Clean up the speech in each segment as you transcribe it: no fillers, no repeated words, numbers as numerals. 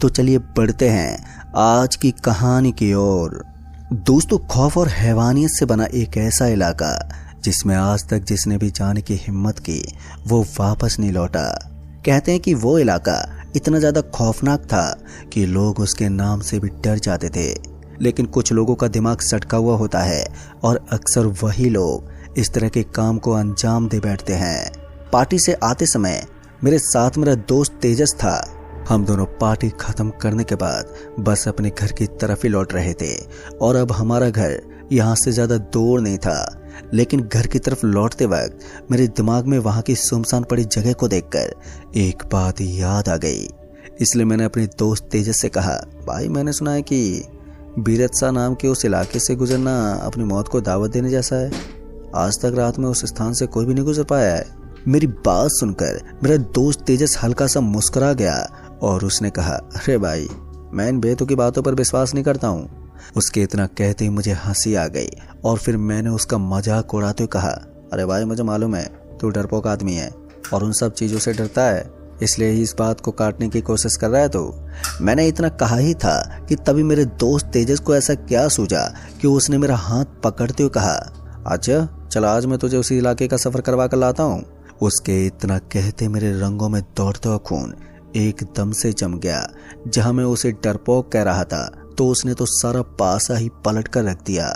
तो चलिए बढ़ते हैं आज की कहानी की ओर। दोस्तों, खौफ और हैवानियत से बना एक ऐसा इलाका जिसमें आज तक जिसने भी जाने की हिम्मत की वो वापस नहीं लौटा। कहते हैं कि वो इलाका इतना ज्यादा खौफनाक था कि लोग उसके नाम से भी डर जाते थे। लेकिन कुछ लोगों का दिमाग सटका हुआ होता है और अक्सर वही लोग इस तरह के काम को अंजाम दे बैठते हैं। पार्टी से आते समय मेरे साथ मेरा दोस्त तेजस था। हम दोनों पार्टी खत्म करने के बाद बस अपने घर की तरफ ही लौट रहे थे और अब हमारा घर यहाँ से ज्यादा दूर नहीं था। लेकिन घर की तरफ लौटते वक्त मेरे दिमाग में वहाँ की सुनसान पड़ी जगह को देखकर एक बात याद आ गई। इसलिए मैंने अपने दोस्त तेजस से कहा, भाई मैंने सुना है कि बीरत्सा नाम के उस इलाके से गुजरना अपनी मौत को दावत देने जैसा है। आज तक रात में उस स्थान से कोई भी नहीं गुजर पाया है। मेरी बात सुनकर मेरा दोस्त तेजस हल्का सा मुस्कुरा गया और उसने कहा, अरे भाई मैं इन बेतुकी बातों पर विश्वास नहीं करता हूँ। उसके इतना कहते ही मुझे हंसी आ गई और फिर मैंने उसका मजाक उड़ाते हुए कहा, अरे भाई मुझे मालूम है तू डरपोक आदमी है और उन सब चीजों से डरता है, इसलिए ही इस बात को काटने की कोशिश कर रहा है तू। मैंने इतना कहा ही था कि तभी मेरे दोस्त तेजस को ऐसा क्या सूझा कि उसने मेरा हाथ पकड़ते हुए कहा, अच्छा चल आज मैं तुझे उसी इलाके का सफर करवा कर लाता हूँ। उसके इतना कहते मेरे रंगों में दौड़ता हुआ खून एकदम से जम गया। जहां मैं उसे डरपोक कह रहा था तो उसने तो सारा पासा ही पलट कर रख दिया।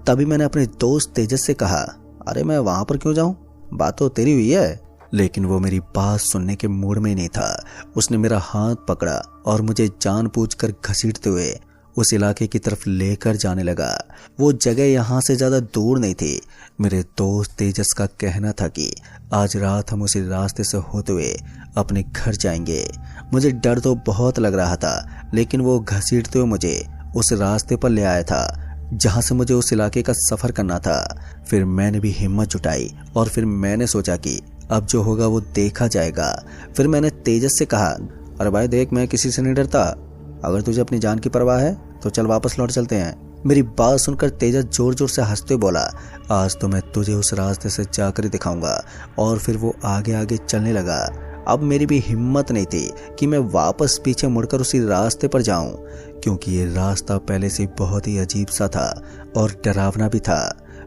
तभी मैंने अपने दोस्त तेजस से कहा, अरे मैं वहां पर क्यों जाऊं, बात तो तेरी हुई है। लेकिन वो मेरी बात सुनने के मूड में नहीं था। उसने मेरा हाथ पकड़ा और मुझे जानबूझकर घसीटते हुए उस इलाके की तरफ लेकर जाने लगा। वो जगह यहाँ से ज्यादा दूर नहीं थी। मेरे दोस्त तेजस का कहना था कि आज रात हम उसी रास्ते से होते हुए अपने घर जाएंगे। मुझे डर तो बहुत लग रहा था, लेकिन वो घसीटते हुए मुझे उस रास्ते पर ले आया था जहां से मुझे उस इलाके का सफर करना था। फिर मैंने भी हिम्मत जुटाई और फिर मैंने सोचा कि अब जो होगा वो देखा जाएगा। फिर मैंने तेजस से कहा, अरे भाई देख मैं किसी से नहीं डरता, अगर तुझे अपनी जान की परवाह है तो चल वापस लौट चलते हैं। मेरी बात सुनकर तेजस जोर जोर से हंसते बोला, आज तो मैं तुझे उस रास्ते से जाकर ही दिखाऊंगा। और फिर वो आगे आगे चलने लगा। अब मेरी भी हिम्मत नहीं थी कि मैं वापस पीछे मुड़कर उसी रास्ते पर जाऊं, क्योंकि ये रास्ता पहले से बहुत ही अजीब सा था और डरावना भी था।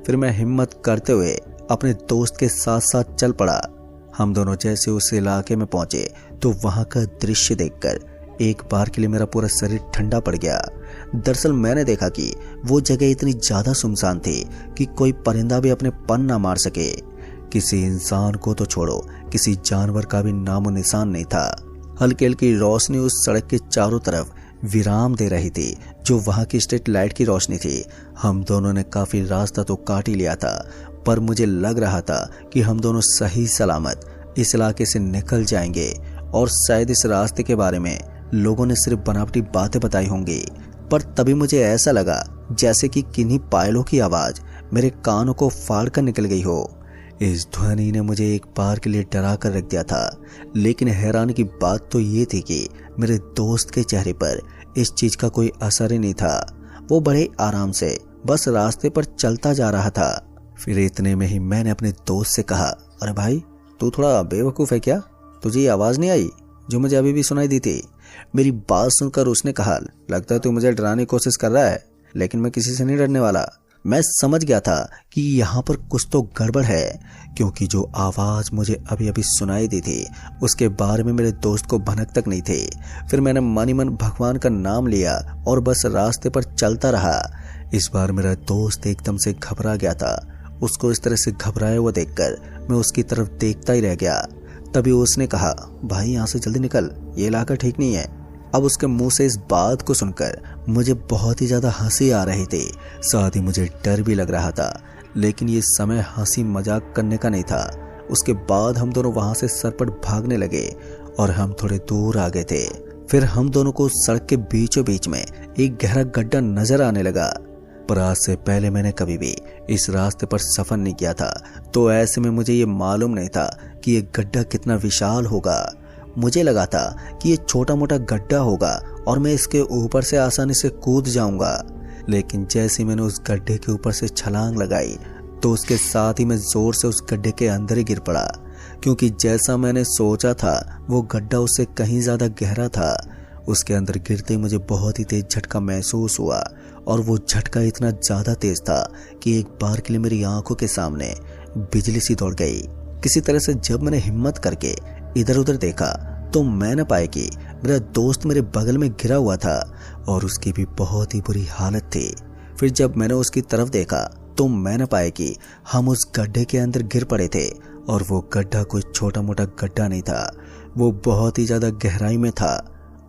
फिर मैं हिम्मत करते हुए अपने दोस्त के साथ साथ चल पड़ा। हम दोनों जैसे उस इलाके में पहुंचे तो वहां का दृश्य देखकर एक बार के लिए मेरा पूरा शरीर ठंडा पड़ गया। दरअसल मैंने देखा कि वो जगह इतनी ज्यादा सुनसान थी कि कोई परिंदा भी अपने पण ना मार सके। किसी इंसान को तो छोड़ो, किसी जानवर का भी नामो निशान नहीं था। हल्की हल्की रोशनी उस सड़क के चारों तरफ विराम दे रही थी, जो वहां की स्ट्रीट लाइट की रोशनी थी। हम दोनों ने काफी रास्ता तो काट ही लिया था, पर मुझे लग रहा था कि हम दोनों सही सलामत इस इलाके से निकल जाएंगे। और शायद इस रास्ते के बारे में लोगों ने सिर्फ बनावटी बातें बताई होंगी, पर तभी मुझे ऐसा लगा जैसे कि किन्हीं पायलों की आवाज मेरे कानों को फाड़ कर निकल गई हो। इस ध्वनि ने मुझे एक बार के लिए डरा कर रख दिया था। लेकिन हैरानी की बात तो ये थी कि मेरे दोस्त के चेहरे पर इस चीज का कोई असर ही नहीं था। वो बड़े आराम से बस रास्ते पर चलता जा रहा था। फिर इतने में ही मैंने अपने दोस्त से कहा, अरे भाई तू थोड़ा बेवकूफ है क्या, तुझे ये आवाज नहीं आई जो मुझे अभी भी सुनाई दी थी। मेरी बात सुनकर उसने कहा, लगता है तू मुझे डराने की कोशिश कर रहा है, लेकिन मैं किसी से नहीं डरने वाला। मैं समझ गया था कि यहाँ पर कुछ तो गड़बड़ है, क्योंकि जो आवाज मुझे अभी अभी सुनाई दी थी उसके बारे में मेरे दोस्त को भनक तक नहीं थी। फिर मैंने मन ही मन भगवान का नाम लिया और बस रास्ते पर चलता रहा। इस बार मेरा दोस्त एकदम से घबरा गया था। उसको इस तरह से घबराया हुआ देखकर मैं उसकी तरफ देखता ही रह गया। तभी उसने कहा, भाई यहाँ से जल्दी निकल, ये इलाका ठीक नहीं है। अब उसके मुंह से इस बात को सुनकर मुझे बहुत ही ज्यादा हंसी आ रही थी, साथ ही मुझे डर भी लग रहा था। लेकिन ये समय हंसी मजाक करने का नहीं था। उसके बाद हम दोनों वहां से सरपट भागने लगे और हम थोड़े दूर आ गए थे। फिर हम दोनों को सड़क के बीचों बीच में एक गहरा गड्ढा नजर आने लगा। पर आज से पहले मैंने कभी भी इस रास्ते पर सफर नहीं किया था, तो ऐसे में मुझे ये मालूम नहीं था कि ये गड्ढा कितना विशाल होगा। मुझे लगा था कि ये छोटा मोटा गड्ढा होगा और मैं इसके ऊपर से आसानी से कूद जाऊंगा। लेकिन जैसे मैंने उस गड्ढे के ऊपर से छलांग लगाई तो उसके साथ ही मैं जोर से उस गड्ढे के अंदर ही गिर पड़ा, क्योंकि जैसा मैंने सोचा था वो गड्ढा उससे कहीं ज्यादा गहरा था। उसके अंदर गिरते ही मुझे बहुत ही तेज झटका महसूस हुआ और वो झटका इतना ज्यादा तेज था कि एक बार के लिए मेरी आंखों के सामने बिजली सी दौड़ गई। किसी तरह से जब मैंने हिम्मत करके इधर उधर देखा तो मैं न पाया कि मेरा दोस्त मेरे बगल में गिरा हुआ था और उसकी भी बहुत ही बुरी हालत थी। फिर जब मैंने उसकी तरफ देखा तो मैं न पाया कि हम उस गड्ढे के अंदर गिर पड़े थे और वो गड्ढा कोई छोटा मोटा गड्ढा नहीं था, वो बहुत ही ज्यादा गहराई में था।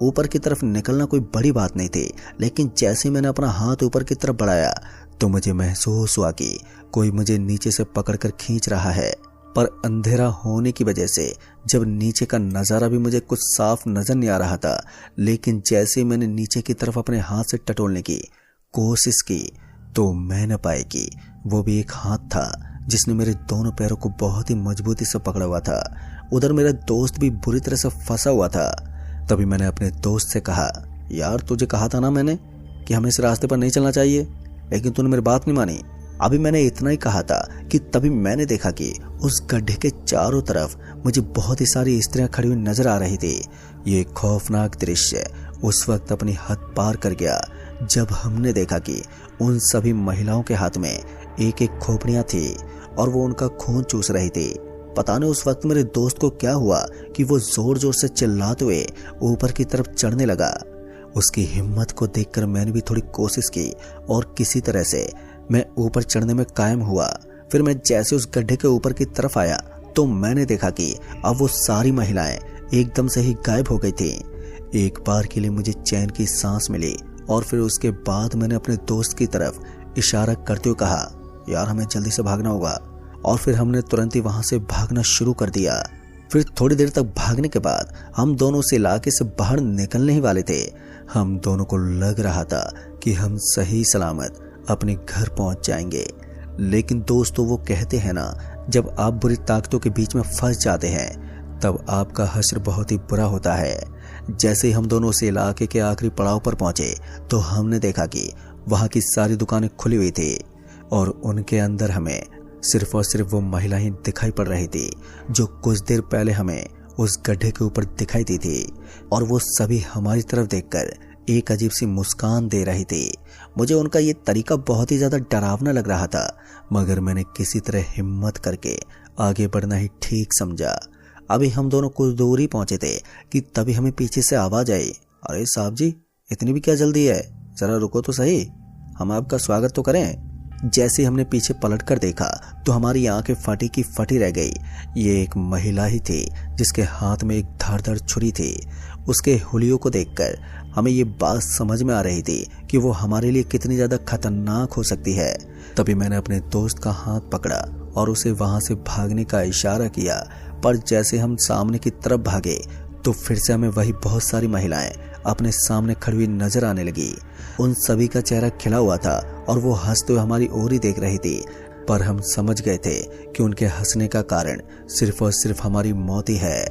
ऊपर की तरफ निकलना कोई बड़ी बात नहीं थी, लेकिन जैसे मैंने अपना हाथ ऊपर की तरफ बढ़ाया तो मुझे महसूस हुआ कि कोई मुझे नीचे से पकड़कर खींच रहा है। पर अंधेरा होने की वजह से जब नीचे का नज़ारा भी मुझे कुछ साफ नजर नहीं आ रहा था, लेकिन जैसे मैंने नीचे की तरफ अपने हाथ से टटोलने की कोशिश की तो मैं न पाई कि वो भी एक हाथ था जिसने मेरे दोनों पैरों को बहुत ही मजबूती से पकड़ा हुआ था। उधर मेरा दोस्त भी बुरी तरह से फंसा हुआ था। तभी मैंने अपने दोस्त से कहा, यार तुझे कहा था ना मैंने कि हमें इस रास्ते पर नहीं चलना चाहिए, लेकिन तूने मेरी बात नहीं मानी। अभी मैंने इतना ही कहा था कि तभी मैंने देखा कि उस गड्ढे के चारों तरफ मुझे बहुत ही सारी स्त्रियां खड़ी हुई नजर आ रही थी। ये खौफनाक दृश्य उस वक्त अपनी हद पार कर गया जब हमने देखा कि उन सभी महिलाओं के हाथ में एक एक खोपड़ियां थी और वो उनका खून चूस रही थी। पता नहीं उस वक्त मेरे दोस्त को क्या हुआ कि वो जोर जोर से चिल्लाते हुए ऊपर की तरफ चढ़ने लगा। उसकी हिम्मत को देखकर मैंने भी थोड़ी कोशिश की और किसी तरह से मैं ऊपर चढ़ने में कायम हुआ। फिर मैं जैसे उस गड्ढे के ऊपर की तरफ आया तो मैंने देखा कि अब वो सारी महिलाएं एकदम से ही गायब हो गई थी। एक बार के लिए मुझे चैन की सांस मिली और फिर उसके बाद मैंने अपने दोस्त की तरफ इशारा करते हुए कहा, यार हमें जल्दी से भागना होगा। और फिर हमने तुरंत ही वहां से भागना शुरू कर दिया। फिर थोड़ी देर तक भागने के बाद हम दोनों उस इलाके से बाहर निकलने ही वाले थे। हम दोनों को लग रहा था कि हम सही सलामत अपने घर पहुंच जाएंगे, लेकिन दोस्तों वो कहते हैं ना, जब आप बुरी ताकतों के बीच में फंस जाते हैं तब आपका हश्र बहुत ही बुरा होता है। जैसे ही हम दोनों उस इलाके के आखिरी पड़ाव पर पहुंचे तो हमने देखा कि वहां की सारी दुकानें खुली हुई थी और उनके अंदर हमें सिर्फ और सिर्फ वो महिला ही दिखाई पड़ रही थी जो कुछ देर पहले हमें उस गड्ढे के ऊपर दिखाई दी थी। और वो सभी हमारी तरफ देखकर एक अजीब सी मुस्कान दे रही थी। मुझे उनका ये तरीका बहुत ही ज्यादा डरावना लग रहा था, मगर मैंने किसी तरह हिम्मत करके आगे बढ़ना ही ठीक समझा। अभी हम दोनों कुछ दूर ही पहुंचे थे कि तभी हमें पीछे से आवाज आई, अरे साहब जी इतनी भी क्या जल्दी है, जरा रुको तो सही, हम आपका स्वागत तो करें। जैसे हमने पीछे पलट कर देखा तो हमारी आंखें फटी की फटी रह गई। ये एक महिला ही थी जिसके हाथ में एक धारदार छुरी थी। उसके हुलियों को देखकर हमें ये बात समझ में आ रही थी कि वो हमारे लिए कितनी ज्यादा खतरनाक हो सकती है। तभी मैंने अपने दोस्त का हाथ पकड़ा और उसे वहां से भागने का इशारा किया, पर जैसे हम सामने की तरफ भागे तो फिर से हमें वही बहुत सारी महिलाएं अपने सामने खड़ी हुई नजर आने लगी। उन सभी का चेहरा खिला हुआ था और वो हंसते हुए हमारी ओर ही देख रही थी, पर हम समझ गए थे कि उनके हंसने का कारण सिर्फ और सिर्फ हमारी मौत ही है।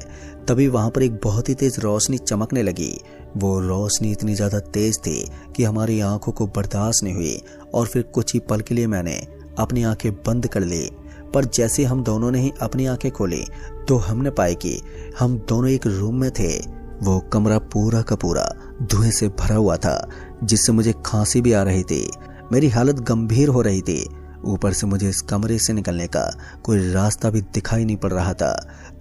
तभी वहां पर एक बहुत ही तेज रोशनी चमकने लगी। वो रोशनी इतनी ज्यादा तेज थी कि हमारी आंखों को बर्दाश्त नहीं हुई और फिर कुछ ही पल के लिए मैंने अपनी आंखें बंद कर ली। पर जैसे हम दोनों ने ही अपनी आंखें खोली तो हमने पाया कि हम दोनों एक रूम में थे। वो कमरा पूरा का पूरा धुएं से भरा हुआ था, जिससे मुझे खांसी भी आ रही थी। मेरी हालत गंभीर हो रही थी। ऊपर से मुझे इस कमरे से निकलने का कोई रास्ता भी दिखाई नहीं पड़ रहा था।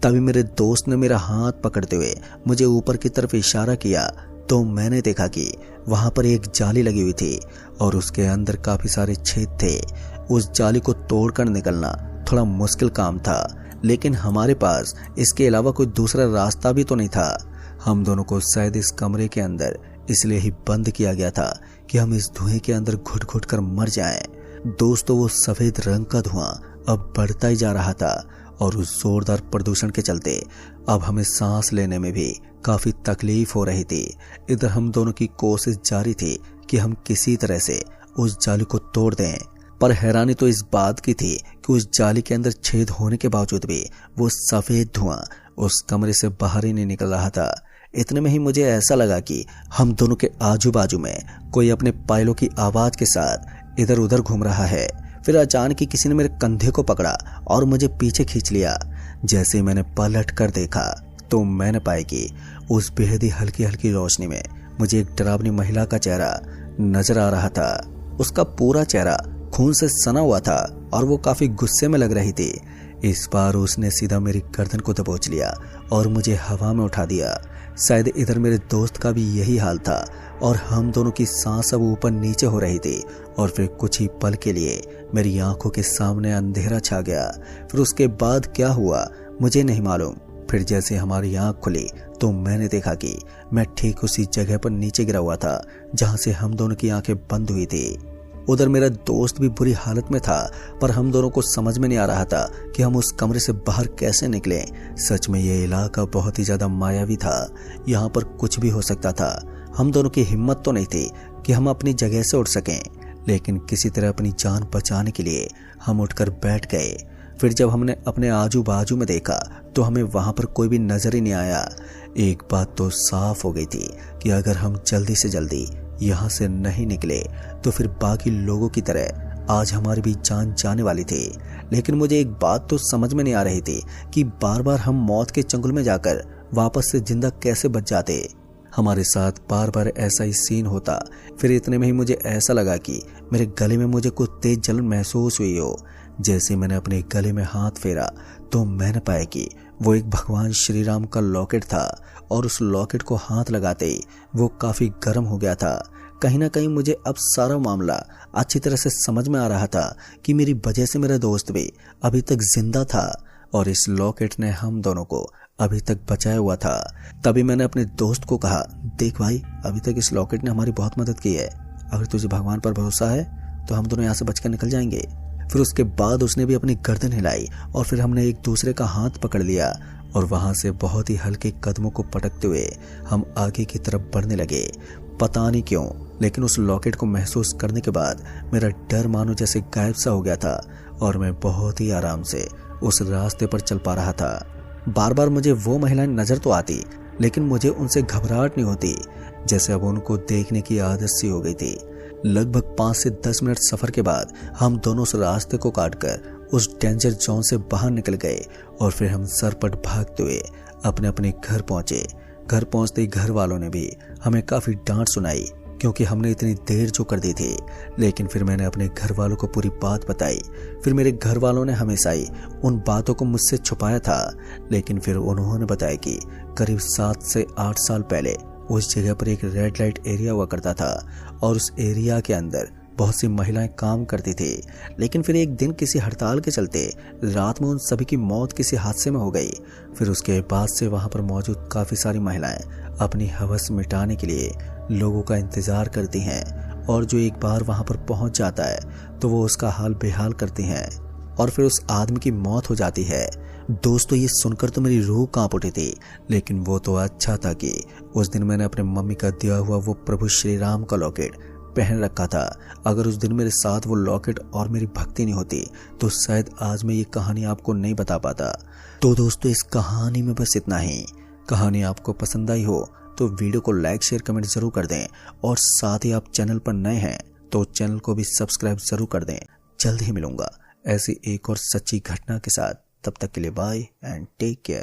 तभी मेरे दोस्त ने मेरा हाथ पकड़ते हुए मुझे ऊपर की तरफ इशारा किया तो मैंने देखा कि वहां पर एक जाली लगी हुई थी और उसके अंदर काफी सारे छेद थे। उस जाली को तोड़कर निकलना थोड़ा मुश्किल काम था, लेकिन हमारे पास इसके अलावा कोई दूसरा रास्ता भी तो नहीं था। हम दोनों को शायद इस कमरे के अंदर इसलिए ही बंद किया गया था कि हम इस धुएं के अंदर घुट घुट कर मर जाएं। दोस्तों वो सफेद रंग का धुआं अब बढ़ता ही जा रहा था और उस जोरदार प्रदूषण के चलते अब हमें सांस लेने में भी काफी तकलीफ हो रही थी। इधर हम दोनों की कोशिश जारी थी कि हम किसी तरह से उस जाली को तोड़ दें, पर हैरानी तो इस बात की थी कि उस जाली के अंदर छेद होने के बावजूद भी वो सफेद धुआं उस कमरे से बाहर ही नहीं निकल रहा था। इतने में ही मुझे ऐसा लगा कि हम दोनों के आजू बाजू में कोई अपने पायलों की आवाज के साथ इधर उधर घूम रहा है। फिर अचानक ही किसी ने मेरे कंधे को पकड़ा और मुझे पीछे खींच लिया। जैसे मैंने पलट कर देखा तो मैंने पाया कि उस बेहद ही हल्की हल्की रोशनी में मुझे एक डरावनी महिला का चेहरा नजर आ रहा था। उसका पूरा चेहरा खून से सना हुआ था और वो काफी गुस्से में लग रही थी। इस बार उसने सीधा मेरी गर्दन को दबोच लिया और मुझे हवा में उठा दिया। शायद इधर मेरे दोस्त का भी यही हाल था और हम दोनों की सांस अब ऊपर नीचे हो रही थी। और फिर कुछ ही पल के लिए मेरी आंखों के सामने अंधेरा छा गया। फिर उसके बाद क्या हुआ मुझे नहीं मालूम। फिर जैसे हमारी आंख खुली तो मैंने देखा कि मैं ठीक उसी जगह पर नीचे गिरा हुआ था जहां से हम दोनों की आंखें बंद हुई थी। उधर मेरा दोस्त भी बुरी हालत में था, पर हम दोनों को समझ में नहीं आ रहा था कि हम उस कमरे से बाहर कैसे निकले। सच में ये इलाका बहुत ही ज्यादा मायावी था। यहाँ पर कुछ भी हो सकता था। हम दोनों की हिम्मत तो नहीं थी कि हम अपनी जगह से उठ सकें, लेकिन किसी तरह अपनी जान बचाने के लिए हम उठकर बैठ गए। फिर जब हमने अपने आजू बाजू में देखा तो हमें वहां पर कोई भी नजर ही नहीं आया। एक बात तो साफ हो गई थी कि अगर हम जल्दी से जल्दी यहाँ से नहीं निकले तो फिर बाकी लोगों की तरह आज हमारी भी जान जाने वाली थी। लेकिन मुझे एक बात तो समझ में नहीं आ रही थी कि बार बार हम मौत के चंगुल में जाकर वापस से जिंदा कैसे बच जाते। हमारे साथ बार बार ऐसा ही सीन होता। फिर इतने में ही मुझे ऐसा लगा कि मेरे गले में मुझे कुछ तेज जलन महसूस हुई हो। जैसे मैंने अपने गले में हाथ फेरा तो मैंने पाया कि वो एक भगवान श्री राम का लॉकेट था और उस लॉकेट को हाथ लगाते ही वो काफी गर्म हो गया था। कहीं ना कहीं मुझे अब सारा मामला अच्छी तरह से समझ में आ रहा था कि मेरी वजह से मेरा दोस्त भी अभी तक जिंदा था और इस लॉकेट ने हम दोनों को अभी तक बचाया हुआ था। तभी मैंने अपने दोस्त को कहा, देख भाई, अभी तक इस लॉकेट ने हमारी बहुत मदद की है। अगर तुझे भगवान पर भरोसा है तो हम दोनों यहाँ से बचकर निकल जाएंगे। फिर उसके बाद उसने भी अपनी गर्दन हिलाई और फिर हमने एक दूसरे का हाथ पकड़ लिया और वहां से बहुत ही हल्के कदमों को पटकते हुए हम आगे की तरफ बढ़ने लगे। पता नहीं क्यों, लेकिन उस लॉकेट को महसूस करने के बाद मेरा डर मानो जैसे गायब सा हो गया था और मैं बहुत ही आराम से उस रास्ते पर चल पा रहा था। बार बार मुझे वो महिलाएं नजर तो आती, लेकिन मुझे उनसे घबराहट नहीं होती, जैसे अब उनको देखने की आदत सी हो गई थी। लगभग 5 से 10 मिनट सफर के बाद हम दोनों उस रास्ते को काटकर उस डेंजर जोन से बाहर निकल गए और फिर हम सरपट भागते हुए अपने अपने घर पहुंचे। घर पहुंचते ही घर वालों ने भी हमें काफी डांट सुनाई क्योंकि हमने इतनी देर जो कर दी थी। लेकिन फिर मैंने अपने घर वालों को पूरी बात बताई। फिर मेरे घर वालों ने हमेशा ही उन बातों को मुझसे छुपाया था, लेकिन फिर उन्होंने बताया कि करीब 7 से 8 साल पहले उस जगह पर एक रेड लाइट एरिया हुआ करता था और उस एरिया के अंदर बहुत सी महिलाएं काम करती थी। लेकिन फिर एक दिन किसी हड़ताल के चलते रात में उन सभी की मौत किसी हादसे में हो गई। फिर उसके बाद से वहां पर मौजूद काफी सारी महिलाएं अपनी हवस मिटाने के लिए लोगों का इंतजार करती हैं और जो एक बार वहां पर पहुंच जाता है तो वो उसका हाल बेहाल करती हैं और फिर उस आदमी की मौत हो जाती है। दोस्तों, ये सुनकर तो मेरी रूह कांप उठी थी, लेकिन वो तो अच्छा था कि उस दिन मैंने अपने मम्मी का दिया हुआ वो प्रभु श्री राम का लॉकेट पहन रखा था। अगर उस दिन मेरे साथ वो लॉकेट और मेरी भक्ति नहीं होती तो शायद आज मैं ये कहानी आपको नहीं बता पाता। तो दोस्तों, इस कहानी में बस इतना ही। कहानी आपको पसंद आई हो तो वीडियो को लाइक शेयर कमेंट जरूर कर दें और साथ ही आप चैनल पर नए हैं तो चैनल को भी सब्सक्राइब जरूर कर दें। जल्द ही मिलूंगा ऐसी एक और सच्ची घटना के साथ। तब तक के लिए बाय एंड टेक केयर।